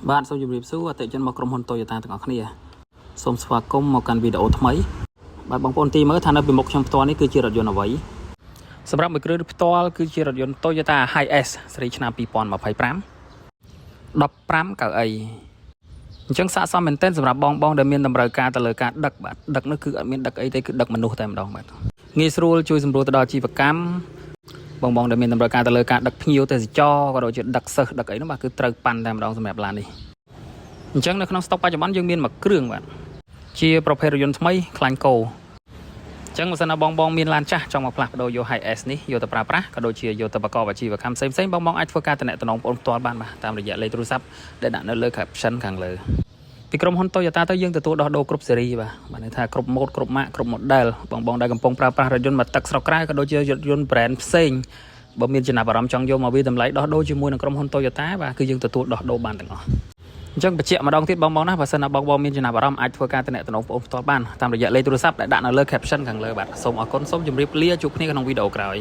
bạn sau dịp số tại chân mộtក្រុមហ៊ុន Toyota ទាំងអស់គ្នាសូមស្វាគមន៍មកកាន់វីដេអូថ្មីបាទបងប្អូនទីមើលថានៅពីមុខខ្ញុំផ្ទាល់នេះគឺជារថយន្តអ្វីសម្រាប់មួយគ្រឿងផ្ទាល់គឺជារថយន្ត Toyota Hiace ស៊េរីឆ្នាំ2025 15កៅអីអញ្ចឹងស័ក្តិសមមែនទែនសម្រាប់បងដែលមានតម្រូវការទៅលើការដឹកបាទដឹកនោះគឺអត់មានដឹកអីទេគឺដឹកមនុស្សតែម្ដងបាទងាយស្រួលជួយសម្រួលទៅដល់ជីវកម្មបងដែលមានតម្រូវការទៅលើការដឹកភ្ញៀវទេសចរក៏ដូចជាដឹកសិស្សដឹកអីនោះបាទគឺត្រូវប៉ាន់តែម្ដងសម្រាប់ឡាននេះអញ្ចឹងនៅក្នុងស្តុកបច្ចុប្បន្នយើងមានមួយគ្រឿងបាទជាប្រភេទរថយន្តថ្មីខ្លាញ់កោអញ្ចឹងបើសិនណាបងមានឡានចាស់ចង់មកផ្លាស់ប្ដូរយក Hiace នេះយកទៅប្រើប្រាស់ក៏ដូចជាយកទៅប្រកបអាជីវកម្មផ្សេងៗបងអាចធ្វើការតំណែងបងប្អូនផ្ទាល់បានបាទតាមរយៈលេខទូរស័ព្ទដែលដាក់នៅលើ caption ខាងលើពីក្រុមហ៊ុន Toyota ទៅយើងទទួលដោះដូរគ្រប់ស៊េរីបាទន័យថាគ្រប់ម៉ូតគ្រប់ម៉ាកគ្រប់ model បងដែលកំពុងប្រើប្រាស់រថយន្តមកទឹកស្រុកក្រៅក៏ដូចជារថយន្ត brand ផ្សេងបើមានចំណាប់អារម្មណ៍ចង់យកមកវាតម្លៃដោះដូរជាមួយនឹងក្រុមហ៊ុន Toyota បាទគឺយើងទទួលដោះដូរបានទាំងអស់អញ្ចឹងបញ្ជាក់ម្ដងទៀតបងណាបើសិនណាបងមានចំណាប់អារម្មណ៍អាចធ្វើការតំណែងបងប្អូនផ្ទាល់បានតាមរយៈលេខទូរស័ព្ទដែលដាក់នៅលើ caption ខាងលើបាទសូមអរគុណសូមជម្រាបលាជួបគ្នាក្នុងវីដេអូក្រោយ